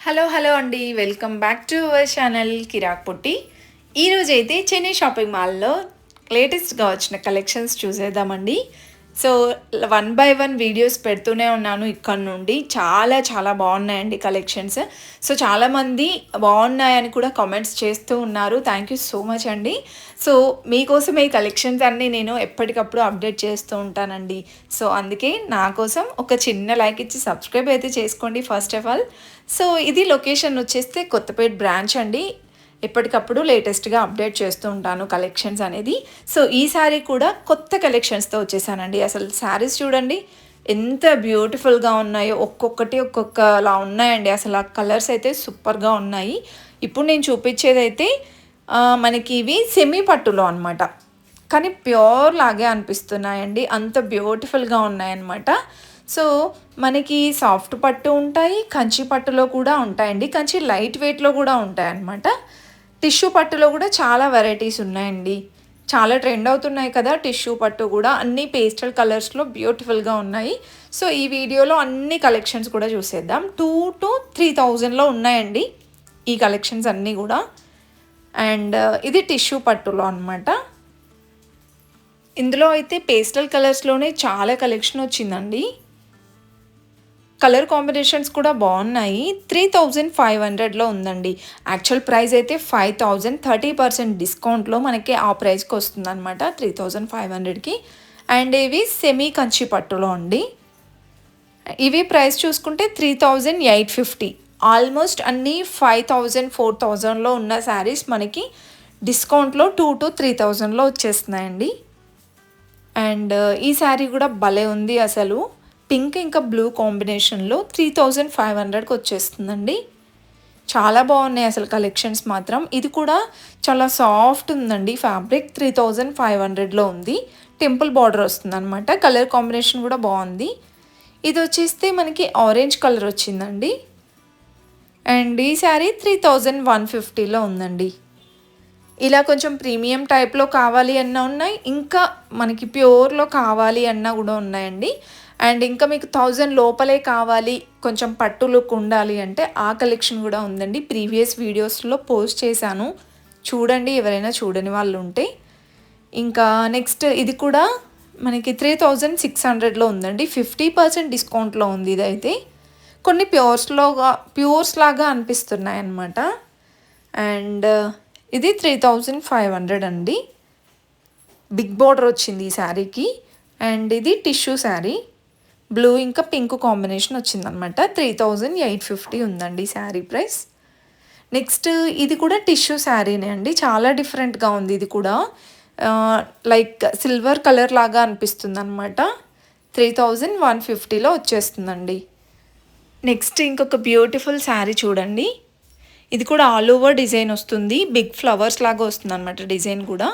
Hello అండి. Welcome back to our channel Kiraak Potti. ఈరోజైతే Chennai shopping మాల్‌లో లేటెస్ట్‌గా వచ్చిన కలెక్షన్స్ చూసేద్దామండి. So, one by one videos పెడుతూనే ఉన్నాను ఇక్కడ నుండి. చాలా బాగున్నాయండి కలెక్షన్స్. సో, చాలామంది బాగున్నాయని కూడా కామెంట్స్ చేస్తూ ఉన్నారు. థ్యాంక్ యూ సో మచ్ అండి. సో, మీకోసమే ఈ కలెక్షన్స్ అన్నీ నేను ఎప్పటికప్పుడు అప్డేట్ చేస్తూ ఉంటానండి. సో, అందుకే నా కోసం ఒక చిన్న లైక్ ఇచ్చి సబ్స్క్రైబ్ అయితే చేసుకోండి ఫస్ట్ ఆఫ్ ఆల్. సో, ఇది లొకేషన్ వచ్చేస్తే కొత్తపేట్ బ్రాంచ్ అండి. ఎప్పటికప్పుడు లేటెస్ట్‌గా అప్డేట్ చేస్తూ ఉంటాను కలెక్షన్స్ అనేది. సో, ఈ సారీ కూడా కొత్త కలెక్షన్స్‌తో వచ్చేసానండి. అసలు శారీస్ చూడండి ఎంత బ్యూటిఫుల్‌గా ఉన్నాయో. ఒక్కొక్కటి ఒక్కొక్కలా ఉన్నాయండి. అసలు ఆ కలర్స్ అయితే సూపర్‌గా ఉన్నాయి. ఇప్పుడు నేను చూపించేదైతే మనకి ఇవి సెమీ పట్టులో అనమాట. కానీ ప్యూర్ లాగే అనిపిస్తున్నాయండి. అంత బ్యూటిఫుల్‌గా ఉన్నాయన్నమాట. సో, మనకి సాఫ్ట్ పట్టు ఉంటాయి. కంచి పట్టులో కూడా ఉంటాయండి. కంచి లైట్ వెయిట్‌లో కూడా ఉంటాయన్నమాట. టిష్యూ పట్టులో కూడా చాలా వెరైటీస్ ఉన్నాయండి. చాలా ట్రెండ్ అవుతున్నాయి కదా టిష్యూ పట్టు కూడా. అన్నీ పేస్టల్ కలర్స్‌లో బ్యూటిఫుల్‌గా ఉన్నాయి. సో, ఈ వీడియోలో అన్ని కలెక్షన్స్ కూడా చూసేద్దాం. 2,000-3,000లో ఉన్నాయండి ఈ కలెక్షన్స్ అన్నీ కూడా. అండ్ ఇది టిష్యూ పట్టులో అనమాట. ఇందులో అయితే పేస్టల్ కలర్స్‌లోనే చాలా కలెక్షన్ వచ్చిందండి. కలర్ కాంబినేషన్స్ కూడా బాగున్నాయి. 3,500లో ఉందండి. యాక్చువల్ ప్రైస్ అయితే 5,000. 30% డిస్కౌంట్లో మనకి ఆ ప్రైస్కి వస్తుందన్నమాట 3,500కి. అండ్ ఇవి సెమీ కంచి పట్టులో అండి. ఇవి ప్రైస్ చూసుకుంటే 3,850. ఆల్మోస్ట్ అన్నీ 5,000, 4,000లో ఉన్న శారీస్ మనకి డిస్కౌంట్లో 2,000-3,000లో వచ్చేస్తున్నాయండి. అండ్ ఈ శారీ కూడా భలే ఉంది అసలు. పింక్ ఇంకా బ్లూ కాంబినేషన్లో 3,500కి వచ్చేస్తుందండి. చాలా బాగున్నాయి అసలు కలెక్షన్స్ మాత్రం. ఇది కూడా చాలా సాఫ్ట్ ఉందండి ఫ్యాబ్రిక్. 3,500లో ఉంది. టెంపుల్ బార్డర్ వస్తుంది అనమాట. కలర్ కాంబినేషన్ కూడా బాగుంది. ఇది వచ్చేస్తే మనకి ఆరెంజ్ కలర్ వచ్చిందండి. అండ్ ఈ శారీ 3,150లో ఉందండి. ఇలా కొంచెం ప్రీమియం టైప్లో కావాలి అన్నా ఉన్నాయి. ఇంకా మనకి ప్యూర్లో కావాలి అన్నా కూడా ఉన్నాయండి. అండ్ ఇంకా మీకు 1,000 లోపలే కావాలి, కొంచెం పట్టు లుక్ ఉండాలి అంటే ఆ కలెక్షన్ కూడా ఉందండి. ప్రీవియస్ వీడియోస్లో పోస్ట్ చేశాను, చూడండి ఎవరైనా చూడని వాళ్ళు ఉంటే. ఇంకా నెక్స్ట్ ఇది కూడా మనకి 3,600లో ఉందండి. 50% డిస్కౌంట్లో ఉంది ఇదైతే. కొన్ని ప్యూర్స్ లాగా అనిపిస్తున్నాయి అన్నమాట. అండ్ ఇది 3,500 అండి. బిగ్ బార్డర్ వచ్చింది ఈ శారీకి. అండ్ ఇది టిష్యూ శారీ. బ్లూ ఇంకా పింక్ కాంబినేషన్ వచ్చిందనమాట. 3,850 ఉందండి శారీ ప్రైస్. నెక్స్ట్ ఇది కూడా టిష్యూ శారీనే అండి. చాలా డిఫరెంట్గా ఉంది ఇది కూడా. లైక్ సిల్వర్ కలర్ లాగా అనిపిస్తుంది అనమాట. 3,150లో వచ్చేస్తుందండి. నెక్స్ట్ ఇంకొక బ్యూటిఫుల్ శారీ చూడండి. ఇది కూడా ఆల్ ఓవర్ డిజైన్ వస్తుంది. బిగ్ ఫ్లవర్స్ లాగా వస్తుంది అనమాట డిజైన్ కూడా.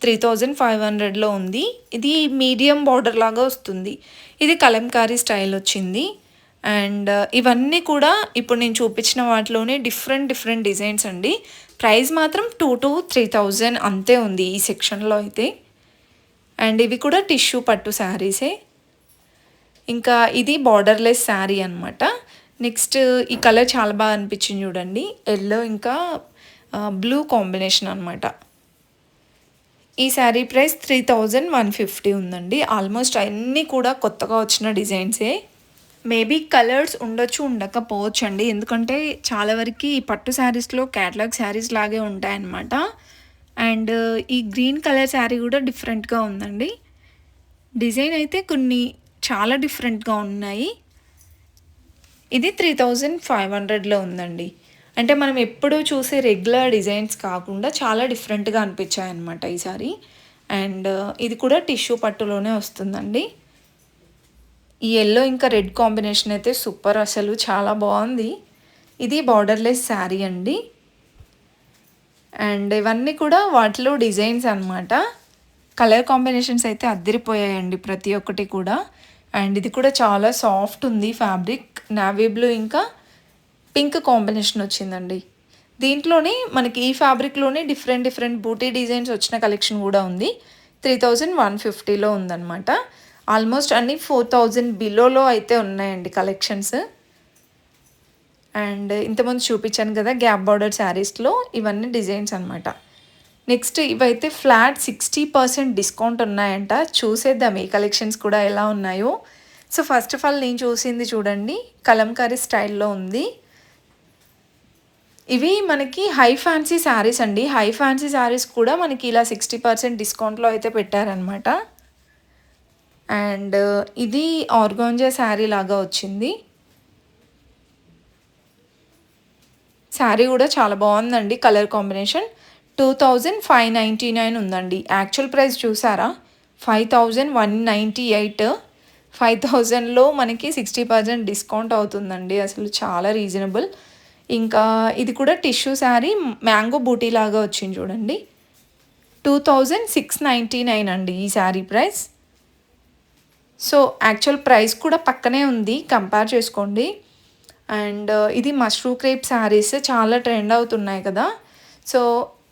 3,500లో ఉంది. ఇది మీడియం బార్డర్ లాగా వస్తుంది. ఇది కలంకారీ స్టైల్ వచ్చింది. అండ్ ఇవన్నీ కూడా ఇప్పుడు నేను చూపించిన వాటిలోనే డిఫరెంట్ డిజైన్స్ అండి. ప్రైస్ మాత్రం 2,000-3,000 అంతే ఉంది ఈ సెక్షన్లో అయితే. అండ్ ఇవి కూడా టిష్యూ పట్టు శారీసే. ఇంకా ఇది బార్డర్లెస్ శారీ అనమాట. నెక్స్ట్ ఈ కలర్ చాలా బాగా అనిపించింది చూడండి. ఎల్లో ఇంకా బ్లూ కాంబినేషన్ అనమాట. ఈ శారీ ప్రైస్ 3,150 ఉందండి. ఆల్మోస్ట్ అన్నీ కూడా కొత్తగా వచ్చిన డిజైన్సే. మేబీ కలర్స్ ఉండొచ్చు, ఉండకపోవచ్చు అండి. ఎందుకంటే చాలా వరకు ఈ పట్టు శారీస్లో క్యాటలాగ్ శారీస్ లాగే ఉంటాయన్నమాట. అండ్ ఈ గ్రీన్ కలర్ శారీ కూడా డిఫరెంట్గా ఉందండి. డిజైన్ అయితే కొన్ని చాలా డిఫరెంట్గా ఉన్నాయి. ఇది 3,500లో ఉందండి. అంటే మనం ఎప్పుడూ చూసే రెగ్యులర్ డిజైన్స్ కాకుండా చాలా డిఫరెంట్గా అనిపించాయి అన్నమాట ఈసారి. అండ్ ఇది కూడా టిష్యూ పట్టులోనే వస్తుందండి. ఈ ఎల్లో ఇంకా రెడ్ కాంబినేషన్ అయితే సూపర్, అసలు చాలా బాగుంది. ఇది బార్డర్లెస్ శారీ అండి. అండ్ ఇవన్నీ కూడా వాటిలో డిజైన్స్ అనమాట. కలర్ కాంబినేషన్స్ అయితే అద్దరిపోయాయండి ప్రతి ఒక్కటి కూడా. అండ్ ఇది కూడా చాలా సాఫ్ట్ ఉంది ఫ్యాబ్రిక్. నావీ బ్లూ ఇంకా పింక్ కాంబినేషన్ వచ్చిందండి. దీంట్లోనే మనకి ఈ ఫ్యాబ్రిక్లోనే డిఫరెంట్ బూటీ డిజైన్స్ వచ్చిన కలెక్షన్ కూడా ఉంది. 3,150లో ఉందన్నమాట. ఆల్మోస్ట్ అన్ని 4,000 బిలోలో అయితే ఉన్నాయండి కలెక్షన్స్. అండ్ ఇంతకుముందు చూపించాను కదా గ్యాప్ బార్డర్ శారీస్లో ఇవన్నీ డిజైన్స్ అనమాట. నెక్స్ట్ ఇవైతే ఫ్లాట్ 60% డిస్కౌంట్ ఉన్నాయంట. చూసేద్దాం ఈ కలెక్షన్స్ కూడా ఎలా ఉన్నాయో. సో ఫస్ట్ ఆఫ్ ఆల్ నేను చూసింది చూడండి, కలంకారీ స్టైల్లో ఉంది. ఇవి మనకి హై ఫ్యాన్సీ శారీస్ అండి. హై ఫ్యాన్సీ శారీస్ కూడా మనకి ఇలా 60% డిస్కౌంట్లో అయితే పెట్టారనమాట. అండ్ ఇది ఆర్గాంజా శారీ లాగా వచ్చింది. శారీ కూడా చాలా బాగుందండి. కలర్ కాంబినేషన్ 2599 ఉందండి. యాక్చువల్ ప్రైస్ చూసారా 5198. 5000లో మనకి 60% డిస్కౌంట్ అవుతుందండి. అసలు చాలా రీజనబుల్. ఇంకా ఇది కూడా టిష్యూ శారీ మ్యాంగో బూటీ లాగా వచ్చింది చూడండి. 2699 అండి ఈ sari price. So actual price కూడా పక్కనే ఉంది, కంపేర్ చేసుకోండి. అండ్ ఇది మష్రూ క్రేప్ శారీస్ చాలా ట్రెండ్ అవుతున్నాయి కదా. సో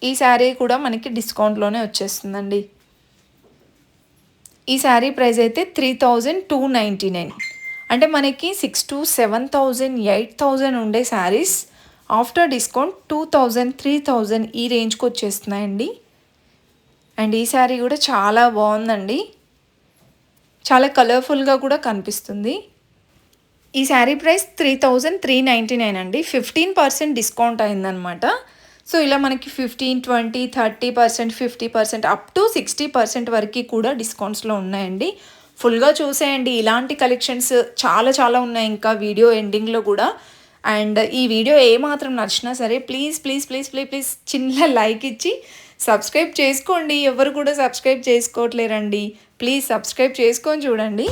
ఈ శారీ కూడా మనకి డిస్కౌంట్లోనే వచ్చేస్తుందండి. ఈ శారీ ప్రైస్ అయితే 3299. అంటే మనకి 6,000 to 7,000 8,000 ఉండే శారీస్ ఆఫ్టర్ డిస్కౌంట్ 2000 3000 ఈ రేంజ్కి వచ్చేస్తున్నాయండి. అండ్ ఈ శారీ కూడా చాలా బాగుందండి, చాలా కలర్ఫుల్గా కూడా కనిపిస్తుంది. ఈ శారీ ప్రైస్ 3399 అండి. 15% డిస్కౌంట్ అయిందనమాట. సో ఇలా మనకి 15, 20, 30%, 50%, అప్ టు 60% వరకు కూడా డిస్కౌంట్స్లో ఉన్నాయండి. ఫుల్గా చూసేయండి, ఇలాంటి కలెక్షన్స్ చాలా చాలా ఉన్నాయి ఇంకా వీడియో ఎండింగ్లో కూడా. అండ్ ఈ వీడియో ఏమాత్రం నచ్చినా సరే please please please please please చిన్న లైక్ ఇచ్చి సబ్స్క్రైబ్ చేసుకోండి. ఎవరు కూడా సబ్స్క్రైబ్ చేసుకోవట్లేరండి, ప్లీజ్ సబ్స్క్రైబ్ చేసుకొని చూడండి.